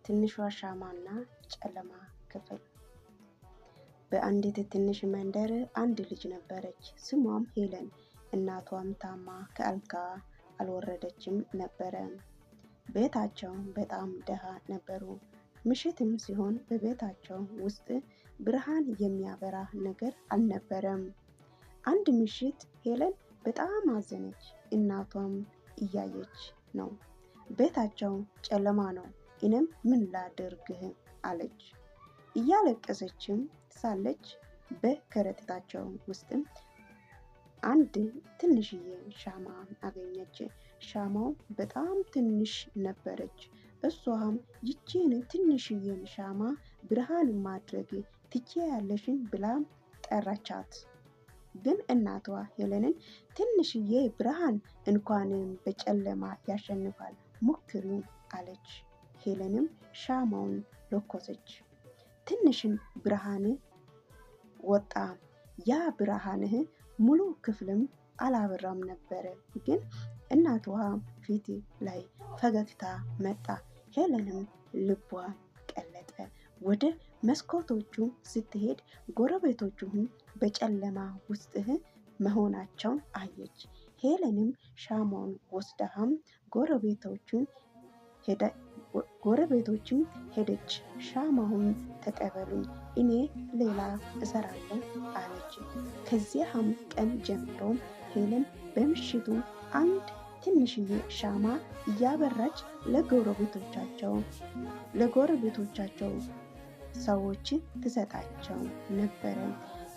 ትንሿ ሻማና ጨለማ ክፍል። በአንዲት ትንሽ መንደር አንድ ልጅ ነበረች፣ ስሟም ሄለን። እናቷም ታማ ከአልጋ አልወረደችም ነበረ። ቤታቸው በጣም ደሃ ነበሩ። ምሽትም ሲሆን በቤታቸው ውስጥ ብርሃን የሚያበራ ነገር አልነበረም። አንድ ምሽት ሄለን በጣም አዘነች። እናቷም እያየች ነው። ቤታቸው ጨለማ ነው፣ እኔም ምን ላድርግህ አለች። እያለቀሰችም ሳለች በከረጢታቸው ውስጥም አንድ ትንሽዬ ሻማ አገኘች። ሻማው በጣም ትንሽ ነበረች። እሷም ይቺን ትንሽዬን ሻማ ብርሃን ማድረግ ትችያለሽን ብላ ጠራቻት። ግን እናቷ ሄለንን ትንሽዬ ብርሃን እንኳንም በጨለማ ያሸንፋል፣ ሞክሪ አለች። ሄለንም ሻማውን ለኮሰች። ትንሽን ብርሃን ወጣ። ያ ብርሃንህ ሙሉ ክፍልም አላበራም ነበረ። ግን እናቷ ፊት ላይ ፈገግታ መጣ። ሄለንም ልቧ ቀለጠ። ወደ መስኮቶቹ ስትሄድ ጎረቤቶቹም በጨለማ ውስጥ መሆናቸውን አየች። ሄለንም ሻማውን ወስዳም ጎረቤቶችም ሄደች። ሻማውን ተቀበሉኝ፣ እኔ ሌላ እሰራለሁ አለች። ከዚያም ቀን ጀምሮ ሄለን በምሽቱ አንድ ትንሽዬ ሻማ እያበራች ለጎረቤቶቻቸው ሰዎች ትሰጣቸው ነበረ።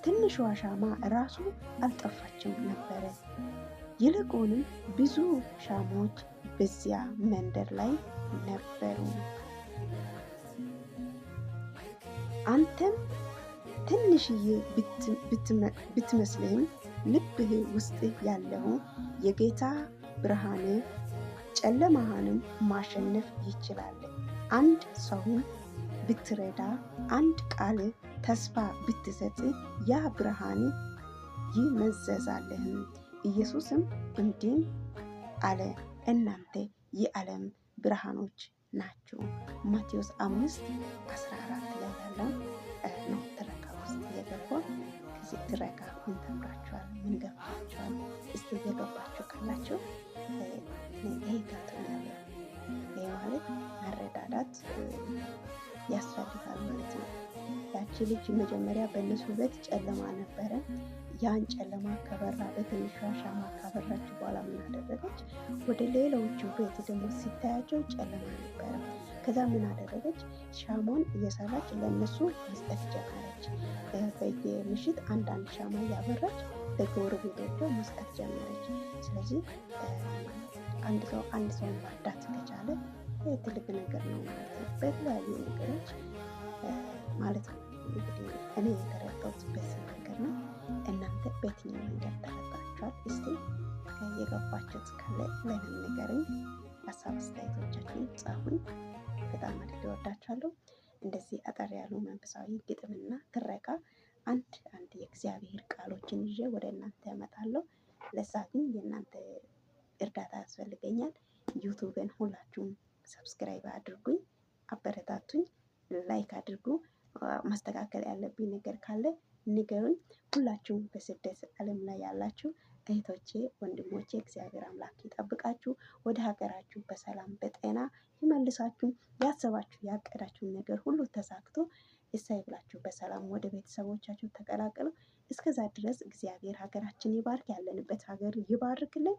ትንሿ ሻማ ራሱ አልጠፋችም ነበረ። ይልቁንም ብዙ ሻማዎች በዚያ መንደር ላይ ነበሩ። አንተም ትንሽዬ ብትመስልህም ልብህ ውስጥ ያለው የጌታ ብርሃን ጨለማህንም ማሸነፍ ይችላል። አንድ ሰውን ብትረዳ፣ አንድ ቃል ተስፋ ብትሰጥ ያ ብርሃን ይመዘዛልህ። ኢየሱስም እንዲህ አለ፣ እናንተ የዓለም ብርሃኖች ናችሁ። ማቴዎስ 5:14 ላይ ያለው ነው ትረካ ውስጥ የገባው። ከዚህ ትረካ ምን ተምራችኋል? ምን ገባችኋል? እስቲ የገባችሁ ካላችሁ ይሄ ገብቶኛል። ይሄ ማለት መረዳዳት ያስፈልጋል ማለት ነው። ያቺ ልጅ መጀመሪያ በእነሱ ቤት ጨለማ ነበረ። ያን ጨለማ ከበራ በትንሿ ሻማ ካበራች በኋላ ምን አደረገች? ወደ ሌሎቹ ቤት ደግሞ ሲታያቸው ጨለማ ነበረ። ከዛ ምን አደረገች? ሻማን እየሰራች ለእነሱ መስጠት ጀመረች። በየምሽት አንዳንድ ሻማ እያበራች ለጎረቤቶቿ መስጠት ጀመረች። ስለዚህ አንድ ሰው ማርዳት ከቻለ ትልቅ ነገር ነው ማለት ነው። በተለያዩ ነገሮች ማለት ነው። እንግዲህ እኔ የተረዳሁት በዚህ ነገር ነው። እናንተ በየትኛው መንገድ ተረዳችኋል? እስቲ የገባችሁት ካለ ለምን ንገሩኝ። ሀሳብ አስተያየቶቻችሁን ጻፉኝ። በጣም አድርጌ እወዳችኋለሁ። እንደዚህ አጠር ያሉ መንፈሳዊ ግጥምና ትረካ አንድ የእግዚአብሔር ቃሎችን ይዤ ወደ እናንተ እመጣለሁ። ለዛ ግን የእናንተ እርዳታ ያስፈልገኛል። ዩቱብን ሁላችሁም ሰብስክራይብ አድርጉኝ፣ አበረታቱኝ፣ ላይክ አድርጉ። ማስተካከል ያለብኝ ነገር ካለ ንገሩኝ። ሁላችሁም በስደት ዓለም ላይ ያላችሁ እህቶቼ፣ ወንድሞቼ እግዚአብሔር አምላክ ይጠብቃችሁ፣ ወደ ሀገራችሁ በሰላም በጤና ይመልሳችሁ። ያሰባችሁ ያቀዳችሁን ነገር ሁሉ ተሳክቶ እሰይ ብላችሁ በሰላም ወደ ቤተሰቦቻችሁ ተቀላቀሉ። እስከዛ ድረስ እግዚአብሔር ሀገራችን ይባርክ፣ ያለንበት ሀገር ይባርክልን።